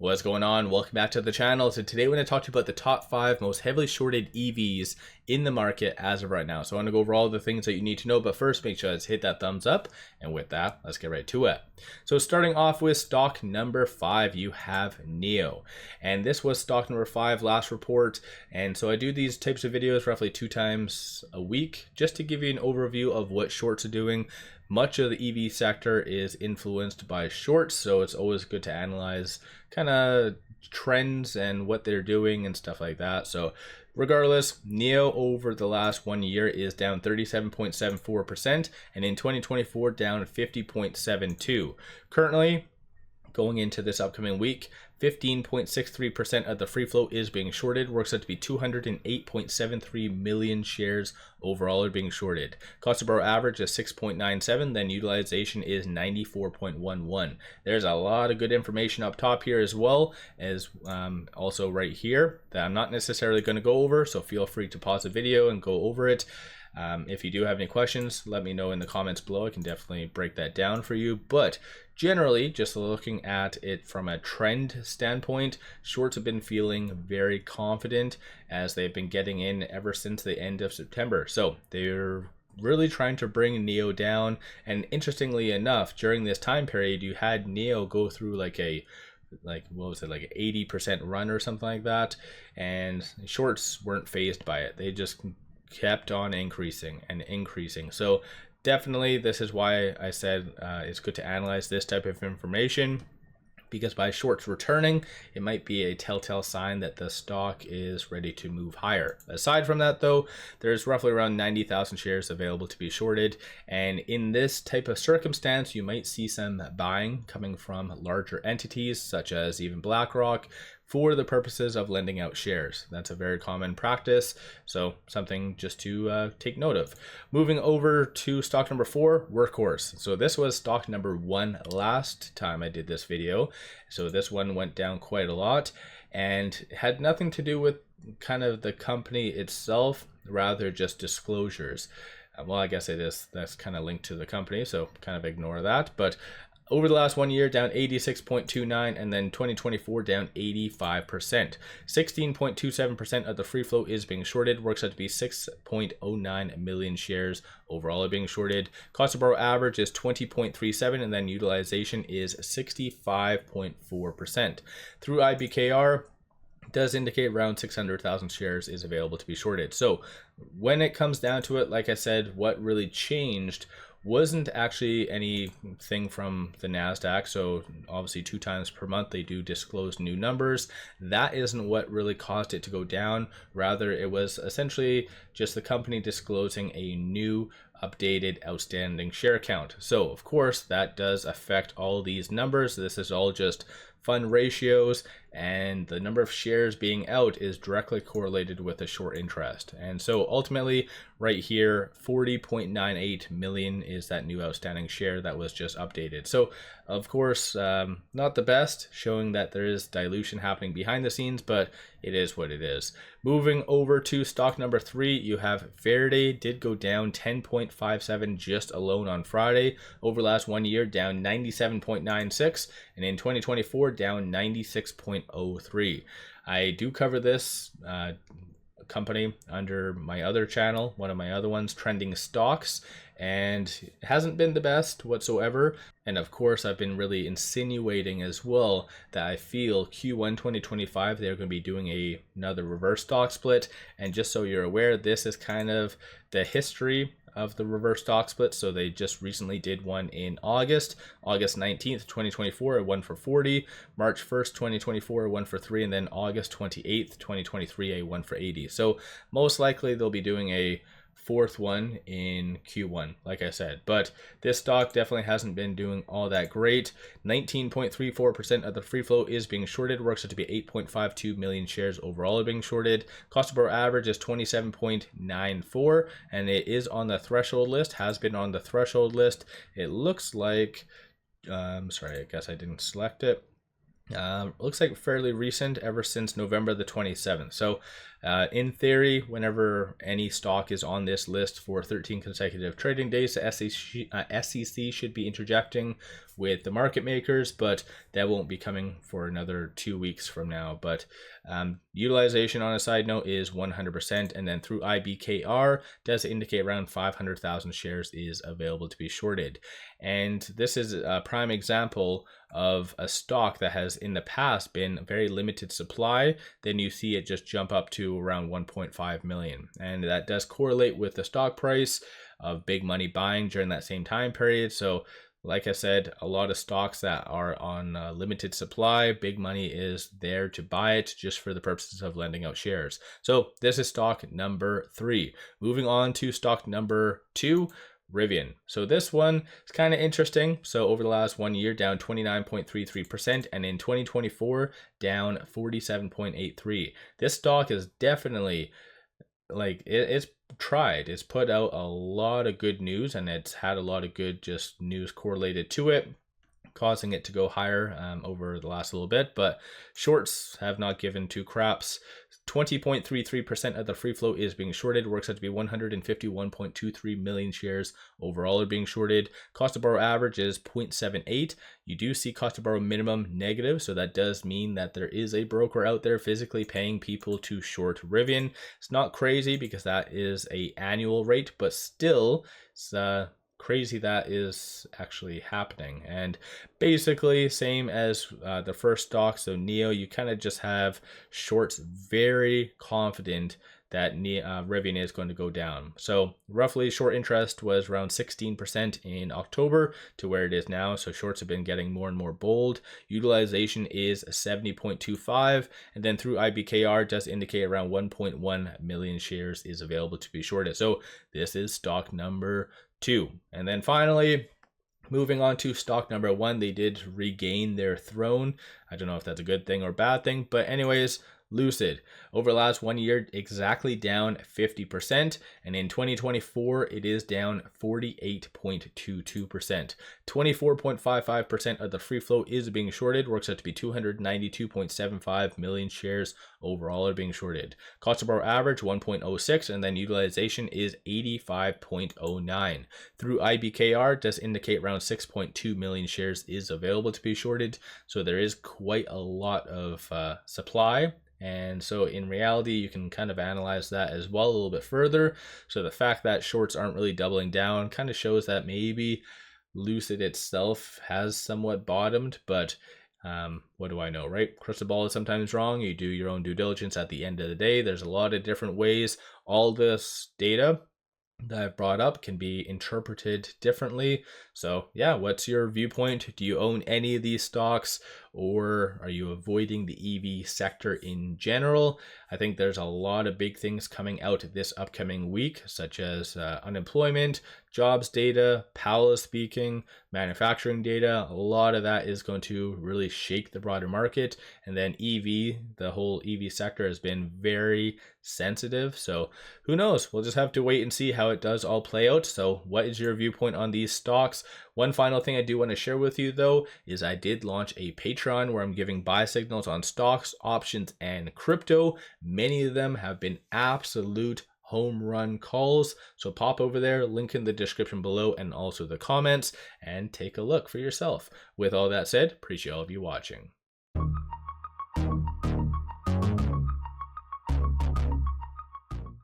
What's going on? Welcome back to the channel. So today we're going to talk to you about the top 5 most heavily shorted EVs in the market as of right now. So I want to go over all the things that you need to know, but first make sure to hit that thumbs up. And with that, let's get right to it. So starting off with stock number 5, you have NIO. And this was stock number 5 last report. And so I do these types of videos roughly 2 times a week just to give you an overview of what shorts are doing. Much of the EV sector is influenced by shorts, so it's always good to analyze kind of trends and what they're doing and stuff like that. So regardless, NIO over the last 1 year is down 37.74%, and in 2024 down 50.72%. Currently, going into this upcoming week, 15.63% of the free float is being shorted. Works out to be 208.73 million shares overall are being shorted. Cost to borrow average is 6.97, then utilization is 94.11. There's a lot of good information up top here as well as also right here that I'm not necessarily going to go over, so feel free to pause the video and go over it. If you do have any questions, let me know in the comments below. I can definitely break that down for you. But generally, just looking at it from a trend standpoint, shorts have been feeling very confident as they've been getting in ever since the end of September. So they're really trying to bring NIO down. And interestingly enough, during this time period, you had NIO go through like what was it, like an 80% run or something like that. And shorts weren't fazed by it. They just kept on increasing and increasing. So definitely this is why I said it's good to analyze this type of information, because by shorts returning, it might be a telltale sign that the stock is ready to move higher. Aside from that though, there's roughly around 90,000 shares available to be shorted. And in this type of circumstance, you might see some buying coming from larger entities such as even BlackRock, for the purposes of lending out shares. That's a very common practice, so something just to take note of. Moving over to stock number 4, Workhorse. So this was stock number 1 last time I did this video. So this one went down quite a lot and had nothing to do with kind of the company itself, rather just disclosures. Well, I guess it is. That's kind of linked to the company, so kind of ignore that. But over the last 1 year, down 86.29, and then 2024 down 85%. 16.27% of the free float is being shorted. Works out to be 6.09 million shares overall are being shorted. Cost to borrow average is 20.37, and then utilization is 65.4%. Through IBKR, does indicate around 600,000 shares is available to be shorted. So when it comes down to it, like I said, what really changed wasn't actually anything from the NASDAQ. So obviously 2 times per month they do disclose new numbers. That isn't what really caused it to go down. Rather, it was essentially just the company disclosing a new updated outstanding share count. So of course that does affect all these numbers. This is all just fund ratios, and the number of shares being out is directly correlated with the short interest. And so ultimately right here, 40.98 million is that new outstanding share that was just updated. So of course, not the best, showing that there is dilution happening behind the scenes, but it is what it is. Moving over to stock number 3, you have Faraday. Did go down 10.57 just alone on Friday. Over the last 1 year, down 97.96, and in 2024 down 96.03. I do cover this company under my other channel, one of my other ones, Trending Stocks, and it hasn't been the best whatsoever. And of course, I've been really insinuating as well that I feel Q1 2025 they're going to be doing another reverse stock split. And just so you're aware, this is kind of the history of the reverse stock split. So they just recently did one in August 19th 2024, a 1 for 40, March 1st 2024, a 1 for 3, and then August 28th 2023, a 1 for 80. So most likely they'll be doing a 4th one in Q1, like I said. But this stock definitely hasn't been doing all that great. 19.34% of the free float is being shorted. Works out to be 8.52 million shares overall are being shorted. Cost to borrow average is 27.94, and it is on the threshold list, has been on the threshold list. It looks like, sorry, I guess I didn't select it. Looks like fairly recent, ever since November the 27th. So In theory, whenever any stock is on this list for 13 consecutive trading days, the SEC should be interjecting with the market makers, but that won't be coming for another 2 weeks from now. But utilization, on a side note, is 100%, and then through IBKR does indicate around 500,000 shares is available to be shorted. And this is a prime example of a stock that has in the past been very limited supply. Then you see it just jump up to around 1.5 million, and that does correlate with the stock price of big money buying during that same time period. So like I said, a lot of stocks that are on limited supply, big money is there to buy it just for the purposes of lending out shares. So this is stock number 3. Moving on to stock number 2, Rivian. So this one is kind of interesting. So over the last 1 year, down 29.33%, and in 2024, down 47.83%. This stock is definitely, like, it's put out a lot of good news, and it's had a lot of good just news correlated to it, causing it to go higher over the last little bit. But shorts have not given two craps. 20.33% of the free float is being shorted. Works out to be 151.23 million shares overall are being shorted. Cost to borrow average is 0.78. You do see cost to borrow minimum negative, so that does mean that there is a broker out there physically paying people to short Rivian. It's not crazy because that is a annual rate, but still it's crazy that is actually happening. And basically same as the first stock, so NEO, you kind of just have shorts very confident that Rivian is going to go down. So roughly short interest was around 16% in October to where it is now. So shorts have been getting more and more bold. Utilization is 70.25, and then through IBKR does indicate around 1.1 million shares is available to be shorted. So this is stock number 2. And then finally, moving on to stock number 1, they did regain their throne. I don't know if that's a good thing or bad thing, but anyways, Lucid. Over the last 1 year, exactly down 50, and in 2024, it is down 48.22%. 24.55% of the free float is being shorted. Works out to be 292.75 million shares overall are being shorted. Cost to borrow average 1.06, and then utilization is 85.09. Through IBKR does indicate around 6.2 million shares is available to be shorted. So there is quite a lot of supply. And so in reality, you can kind of analyze that as well a little bit further. So the fact that shorts aren't really doubling down kind of shows that maybe Lucid itself has somewhat bottomed, but what do I know, right? Crystal ball is sometimes wrong. You do your own due diligence at the end of the day. There's a lot of different ways all this data that I've brought up can be interpreted differently. So yeah, what's your viewpoint? Do you own any of these stocks, or are you avoiding the EV sector in general? I think there's a lot of big things coming out this upcoming week, such as unemployment, jobs data, Powell is speaking, manufacturing data. A lot of that is going to really shake the broader market. And then EV, the whole EV sector has been very sensitive. So who knows? We'll just have to wait and see how it does all play out. So what is your viewpoint on these stocks? One final thing I do want to share with you though is I did launch a Patreon where I'm giving buy signals on stocks, options, and crypto. Many of them have been absolute home run calls. So pop over there, link in the description below and also the comments, and take a look for yourself. With all that said, appreciate all of you watching.